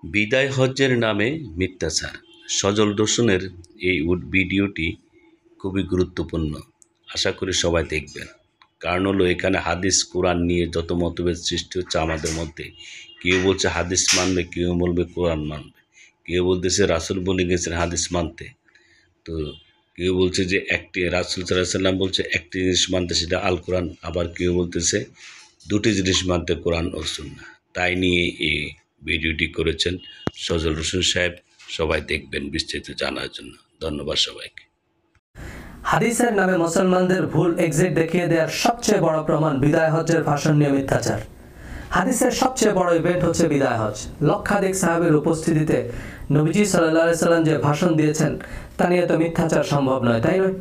বিদায় হজ্জের নামে মিথ্যাচার। সজল দর্শনের এই ভিডিওটি খুবই গুরুত্বপূর্ণ। আশা করি সবাই দেখবেন। কারণ হলো এখানে হাদিস কোরআন নিয়ে যত মতভেদ সৃষ্টি হচ্ছে আমাদের মধ্যে। কেউ বলছে হাদিস মানবে, কেউ বলবে কোরআন মানবে, কেউ বলতেছে রাসূল বলে গেছেন হাদিস মানতে। তো কেউ বলছে যে একটি রাসূল সাল্লাল্লাহু আলাইহি সাল্লাম বলছে একটি জিনিস মানতে, সেটা আল কোরআন। আবার কেউ বলতেছে দুটি জিনিস মানতে, কোরআন ও সুন্নাহ। তাই নিয়ে এই ভিডিওটি করেছেন সজল হোসেন সাহেব। সবাই দেখবেন বিস্তারিত জানার জন্য। ধন্যবাদ সবাইকে। হাদিসের নামে মুসলমানদের ভুল এক্সিট দেখিয়ে দেওয়ার সবচেয়ে বড় প্রমাণ বিদায় হজ্জের ভাষণ নিয়ে মিথ্যাচার। হাদিসের সবচেয়ে বড় ইভেন্ট হচ্ছে বিদায় হজ। লক্ষাধিক সাহাবীর উপস্থিতিতে নবীজি সাল্লাল্লাহু আলাইহি সাল্লাম যে ভাষণ দিয়েছেন তা নিয়ে তো মিথ্যাচার সম্ভব নয়, তাই নয়?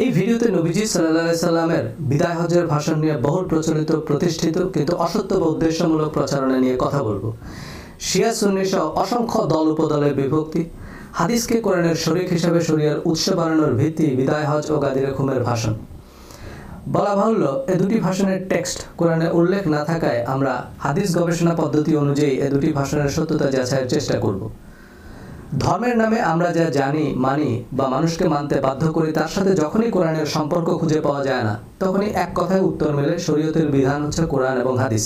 এই ভিডিওতে নবীজি সাল্লাল্লাহু আলাইহি সাল্লামের বিদায় হজ্জের ভাষণ নিয়ে বহুল প্রচলিত, প্রতিষ্ঠিত কিন্তু অসত্য বা উদ্দেশ্যমূলক প্রচারণা নিয়ে কথা বলবো। শিয়া সুন্নি সহ অসংখ্য দল উপদলের বিভক্তি, হাদিসকে কোরআনের শরীক হিসেবে শরিয়ার উৎস বানানোর ভিত্তি বিদায় হজ ও গাদিরে খুমের ভাষণ। বলা বাহুল্য, এ দুটি ভাষণের টেক্সট কোরআনে উল্লেখ না থাকায় আমরা হাদিস গবেষণা পদ্ধতি অনুযায়ী এ দুটি ভাষণের সত্যতা যাচাইয়ের চেষ্টা করব। ধর্মের নামে আমরা যা জানি, মানি বা মানুষকে মানতে বাধ্য করি, তার সাথে যখনই কোরআনের সম্পর্ক খুঁজে পাওয়া যায় না, তখনই এক কথায় উত্তর মেলে শরীয়তের বিধান হচ্ছে কোরআন এবং হাদিস।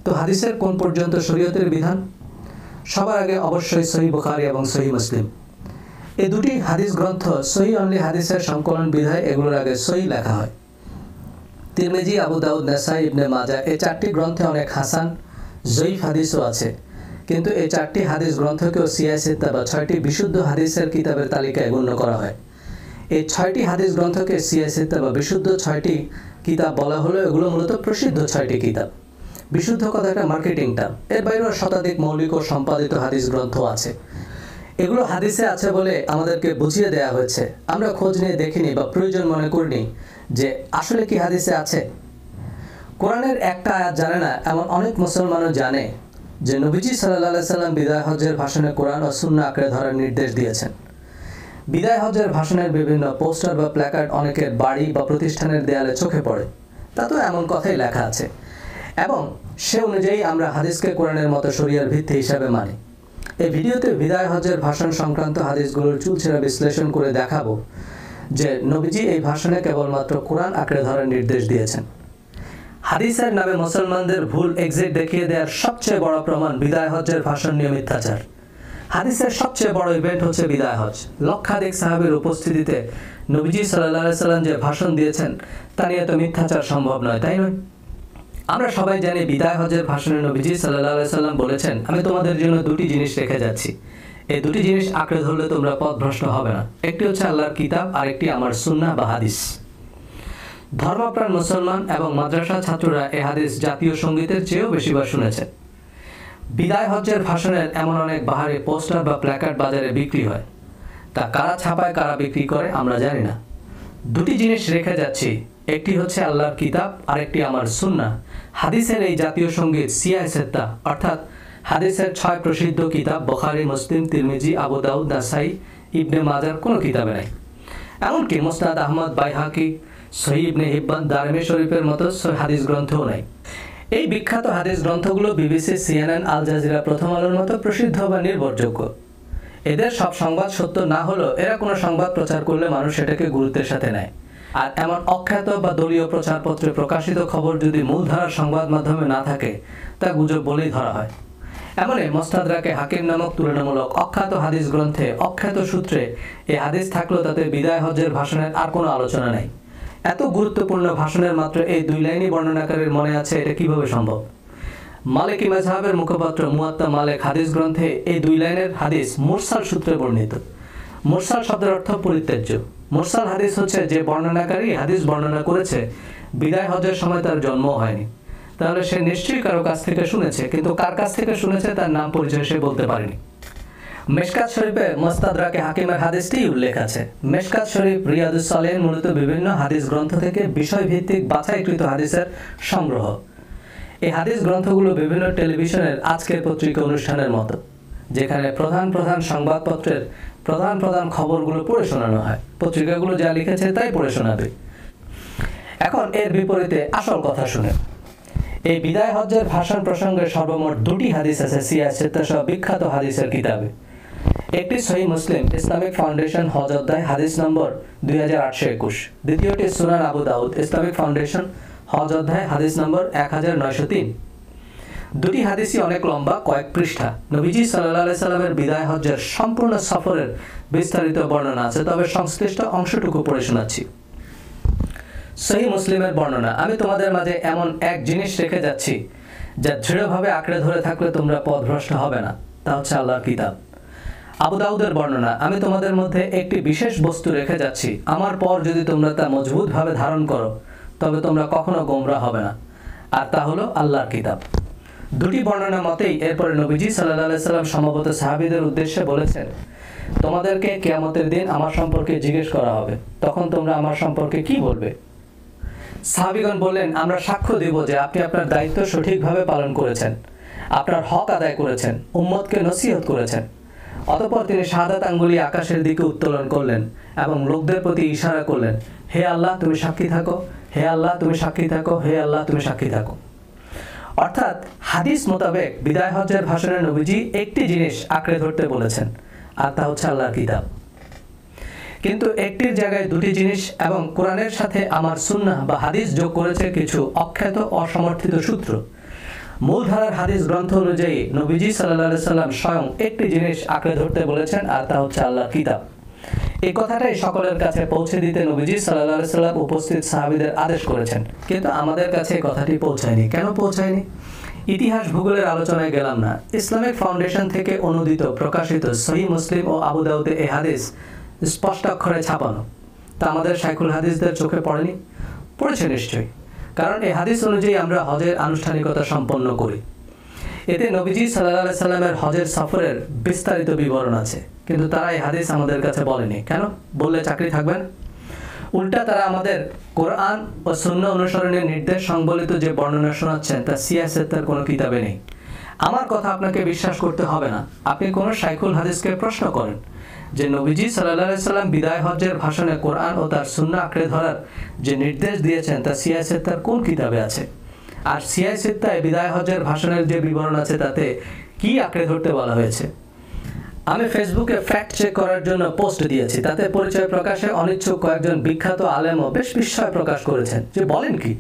তো হাদিসের কোন পর্যন্ত শরীয়তের বিধান? সবার আগে অবশ্যই সহিহ বুখারী এবং সহিহ মুসলিম। এই দুটি হাদিস গ্রন্থ সহিহ অনলি হাদিসের সংকলন বিধায় এগুলোর আগে সহিহ লেখা হয়। তিরমিজি, আবু দাউদ, নাসাই, ইবনে মাজাহ এই চারটি গ্রন্থে অনেক হাসান, জয়ীফ হাদিসও আছে। কিন্তু এই চারটি হাদিস গ্রন্থকেও সিয়াহ সিত্তা বা 6টি বিশুদ্ধ হাদিসের কিতাবের তালিকায় গণ্য করা হয়। এই 6টি হাদিস গ্রন্থকে সিয়াহ সিত্তা বা বিশুদ্ধ 6টি কিতাব বলা হলেও এগুলো মূলত প্রসিদ্ধ 6টি কিতাব। বিশুদ্ধ কথাটা মার্কেটিং টার্ম। এর বাইরেও শতাধিক মৌলিক ও সম্পাদিত হাদিস গ্রন্থ আছে। এগুলো হাদিসে আছে বলে আমাদেরকে বুঝিয়ে দেওয়া হয়েছে। আমরা খোঁজ নিয়ে দেখিনি বা প্রয়োজন মনে করিনি যে আসলে কি হাদিসে আছে। কোরআনের একটা আয়াত জানে না এমন অনেক মুসলমানও জানে যে নবীজি সাল্লাল্লাহু আলাইহি সাল্লাম বিদায় হজ্জের ভাষণে কোরআন ও সুন্নাহ আঁকড়ে ধরার নির্দেশ দিয়েছেন। বিদায় হজ্জের ভাষণের বিভিন্ন পোস্টার বা প্ল্যাকার্ড অনেকের বাড়ি বা প্রতিষ্ঠানের দেয়ালে চোখে পড়ে। তাতেও এমন কথাই লেখা আছে এবং সে অনুযায়ী আমরা হাদিসকে কোরআনের মতো শরিয়ার ভিত্তি হিসাবে মানি। এই ভিডিওতে বিদায় হজ্জের ভাষণ সংক্রান্ত হাদিসগুলোর চুলচেরা বিশ্লেষণ করে দেখাবো যে নবীজি এই ভাষণে কেবলমাত্র কোরআন আঁকড়ে ধরার নির্দেশ দিয়েছেন। হাদিসের নামে মুসলমানদের ভুল এক্সিট দেখিয়ে দেওয়ার সবচেয়ে বড় প্রমাণ বিদায় হজ্জের ভাষণ নিয়ে মিথ্যাচার। হাদিসের সবচেয়ে বড় ইভেন্ট হচ্ছে বিদায় হজ। লক্ষাধিক সাহাবীর উপস্থিতিতে নবীজি সাল্লাল্লাহু আলাইহি সাল্লাম যে ভাষণ দিয়েছেন তা নিয়ে তো মিথ্যাচার সম্ভব নয়, তাই নয়? আমরা সবাই জানি বিদায় হজ্জের ভাষণে নবীজি সাল্লাল্লাহু আলাইহি সাল্লাম বলেছেন, আমি তোমাদের জন্য দুটি জিনিস রেখে যাচ্ছি। এই দুটি জিনিস আঁকড়ে ধরলে তোমরা পথভ্রষ্ট হবে না। একটি হচ্ছে আল্লাহর কিতাব, আর একটি আমার সুন্নাহ বা হাদিস। ধর্মপ্রাণ মুসলমান এবং মাদ্রাসা ছাত্ররা এই হাদিস জাতীয় সঙ্গীতের চেয়েও বেশিবার শুনেছে। বিদায় হজ্জের ভাষণের এমন অনেক বাহারি পোস্টার বা প্ল্যাকার্ড বাজারে বিক্রি হয়। তা কারা ছাপায়, কারা বিক্রি করে আমরা জানি না। দুটি জিনিস রেখে যাচ্ছি, একটি হচ্ছে আল্লাহর কিতাব, আর একটি আমার সুন্নাহ। হাদিসের এই জাতীয় সঙ্গীত সিয়াহ সিত্তা অর্থাৎ হাদিসের 6 প্রসিদ্ধ কিতাব বুখারী, মুসলিম, তিরমিজি, আবু দাউদ, নাসাই, ইবনে মাজার কোনো কিতাবে নাই। এমনকি মুসনাদ আহমদ, বাইহাকি, সহিহ ইবনে হিব্বান, দারমি শরীফের মতো হাদিস গ্রন্থও নাই। এই বিখ্যাত হাদিস গ্রন্থগুলো বিবিসি, সিএনএন, আল জাজিরা, প্রথম আলোর মতো প্রসিদ্ধ বা নির্ভরযোগ্য। এদের সব সংবাদ সত্য না হলেও এরা কোনো সংবাদ প্রচার করলে মানুষ সেটাকে গুরুত্বের সাথে নেয়। আর এমন অখ্যাত বা দলীয় প্রচারপত্রে প্রকাশিত খবর যদি মূলধারার সংবাদ মাধ্যমে না থাকে, তা গুজব বলেই ধরা হয়। এমনই মুস্তাদরাকে হাকিম নামক তুলনামূলক অখ্যাত হাদিস গ্রন্থে অখ্যাত সূত্রে এই হাদিস থাকলেও তাতে বিদায় হজ্জের ভাষণের আর কোনো আলোচনা নেই। এত গুরুত্বপূর্ণ ভাষণের মাত্র এই 2 লাইনই বর্ণনাকারীর মনে আছে, এটা কিভাবে সম্ভব? মালিকি মাযহাবের মুখপাত্র মুয়াত্তা মালিক হাদিস গ্রন্থে এই 2 লাইনের হাদিস মুরসাল সূত্রে বর্ণিত। মুরসাল শব্দের অর্থ পরিত্যাজ্য। মুরসাল হাদিস হচ্ছে যে বর্ণনাকারী হাদিস বর্ণনা করেছে বিদায় হজ্জের সময় তার জন্ম হয়নি। তাহলে সে নিশ্চয়ই কারো কাছ থেকে শুনেছে, কিন্তু কার কাছ থেকে শুনেছে তার নাম পরিচয় সে বলতে পারেনি। মেশকাত শরীফে মুস্তাদরাকে হাকিমের হাদিসটি উল্লেখ আছে। মেশকাত শরীফ, রিয়াদুস সালিহিন মূলত বিভিন্ন হাদিস গ্রন্থ থেকে বিষয়ভিত্তিক বাছাইকৃত হাদিসের সংগ্রহ। এই হাদিস গ্রন্থগুলো বিভিন্ন টেলিভিশনের আজকের পত্রিকা অনুষ্ঠানের মতো, যেখানে প্রধান প্রধান সংবাদপত্রের প্রধান প্রধান খবরগুলো পড়ে শোনানো হয়। পত্রিকাগুলো যা লিখেছে তাই পড়ে শোনাবে। এখন এর বিপরীতে আসল কথা শুনে। এই বিদায় হজ্জের ভাষণ প্রসঙ্গে সর্বমোট 2টি হাদিস আছে সিয়াহ সিত্তা সহ বিখ্যাত হাদিসের কিতাবে। একটি সহিহ মুসলিম ইসলামিক ফাউন্ডেশন হজ অধ্যায় হাদিস নম্বর 2821, দ্বিতীয়টি সুনান আবু দাউদ ইসলামিক ফাউন্ডেশন হজ অধ্যায় হাদিস নম্বর 1903। দুটি হাদিসই অনেক লম্বা, কয়েক পৃষ্ঠা। নবীজি সাল্লাল্লাহু আলাইহি সাল্লামের বিদায় হজ্জের সম্পূর্ণ সফরের বিস্তারিত বর্ণনা আছে, তবে সংশ্লিষ্ট অংশটুকু পড়ে শোনাচ্ছি। সহিহ মুসলিমের বর্ণনা, আমি তোমাদের মাঝে এমন এক জিনিস রেখে যাচ্ছি যা দৃঢ়ভাবে আঁকড়ে ধরে থাকলে তোমরা পথভ্রষ্ট হবে না, তা হচ্ছে আল্লাহর কিতাব। আবু দাউদের বর্ণনা, আমি তোমাদের মধ্যে একটি বিশেষ বস্তু রেখে যাচ্ছি, আমার পর যদি তোমরা তা মজবুতভাবে ধারণ করো তবে তোমরা কখনো গোমরাহ হবে না, আর তা হলো আল্লাহর কিতাব। দুটি বর্ণনা মতেই এরপরে নবীজি সাল্লাল্লাহু আলাইহি সাল্লাম সম্ভবত সাহাবীদের উদ্দেশ্যে বলেছেন, তোমাদেরকে কিয়ামতের দিন আমার সম্পর্কে জিজ্ঞেস করা হবে, তখন তোমরা আমার সম্পর্কে কি বলবে? সাহাবীগণ বললেন, আমরা সাক্ষ্য দেব যে আপনি আপনার দায়িত্ব সঠিকভাবে পালন করেছেন, আপনার হক আদায় করেছেন, উম্মতকে নসিহত করেছেন। অতঃপর তিনি শাহাদাত আঙ্গুলি আকাশের দিকে উত্তোলন করলেন এবং লোকদের প্রতি ইশারা করলেন, হে আল্লাহ তুমি সাক্ষী থাকো, হে আল্লাহ তুমি সাক্ষী থাকো, হে আল্লাহ তুমি সাক্ষী থাকো। অর্থাৎ হাদিস মোতাবেক বিদায় হজ্জের ভাষণে নবীজি একটি জিনিস আঁকড়ে ধরতে বলেছেন, আর তা হচ্ছে আল্লাহর কিতাব। কিন্তু একটির জায়গায় দুটি জিনিস এবং কোরআনের সাথে আমার সুন্নাহ বা হাদিস যোগ করেছে কিছু অখ্যাত অসমর্থিত সূত্র। মূলধারার হাদিস গ্রন্থ অনুযায়ী নবীজি সাল্লাল্লাহু আলাইহি সাল্লাম স্বয়ং একটি জিনিস আঁকড়ে ধরতে বলেছেন, আর তা হচ্ছে আল্লাহর কিতাব। এই কথাটাই সকলের কাছে পৌঁছে দিতে নবীজি সাল্লাল্লাহু আলাইহি সাল্লাম উপস্থিত সাহাবীদের আদেশ করেছেন, কিন্তু আমাদের কাছে এই কথাটি পৌঁছায়নি। কেন পৌঁছায়নি? ইতিহাস ভূগোলের আলোচনায় গেলাম না। ইসলামিক ফাউন্ডেশন থেকে অনুদিত প্রকাশিত সহিহ মুসলিম ও আবু দাউদে এই হাদিস স্পষ্ট অক্ষরে ছাপানো, তা আমাদের শাইখুল হাদিসদের চোখে পড়েনি? পড়েছে নিশ্চয়ই, কারণ এই হাদিস অনুযায়ী আমরা হজের আনুষ্ঠানিকতা সম্পন্ন করি। এতে নবীজি সাল্লাল্লাহু আলাইহি সাল্লামের হজের সফরের বিস্তারিত বিবরণ আছে, কিন্তু তারা এই হাদিস আমাদের কাছে বলেনি। কেন? বললে চাকরি থাকবেন? উল্টা তারা আমাদের কোরআন ও সুন্নাহ অনুসরণের নির্দেশ সংবলিত যে বর্ণনা শোনাচ্ছেন তা সিয়াহ সিত্তার কোনো কিতাবে নেই। আমার কথা আপনাকে বিশ্বাস করতে হবে না। আপনি কোনো শাইখুল হাদিসকে প্রশ্ন করেন যে নবীজি সাল্লাল্লাহু আলাইহি সাল্লাম বিদায় হজ্জের ভাষণে কোরআন ও তার সুন্নাহ আঁকড়ে ধরার যে নির্দেশ দিয়েছেন তা সিয়াহ সিত্তার কোন কিতাবে আছে? আর সিয়াহ সিত্তায় বিদায় হজ্জের ভাষণের যে বিবরণ আছে তাতে কি আঁকড়ে ধরতে বলা হয়েছে? আমি ফেসবুকে ফ্যাক্ট চেক করার জন্য পোস্ট দিয়েছি, তাতে পরিচয় প্রকাশে অনিচ্ছুক কয়েকজন বিখ্যাত আলেমও বেশ বিস্ময় প্রকাশ করেছেন যে বলেন কি।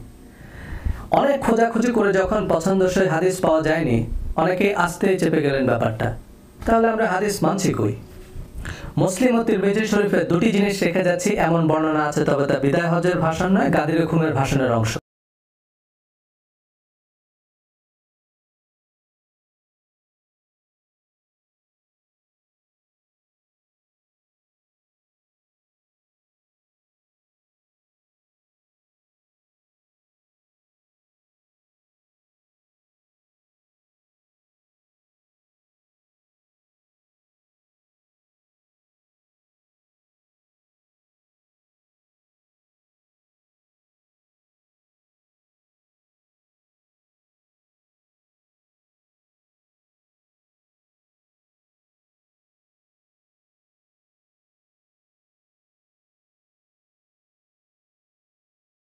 অনেক খোঁজাখুঁজি করে যখন পছন্দসই হাদিস পাওয়া যায়নি, অনেকেই আস্তেই চেপে গেলেন ব্যাপারটা। তাহলে আমরা হাদিস মানছি কই? মুসলিম ও তিরমিজি শরীফে দুটি জিনিস রেখে যাচ্ছি এমন বর্ণনা আছে, তবে তা বিদায় হজ্জের ভাষণ নয়, গাদির খুমের ভাষণের অংশ।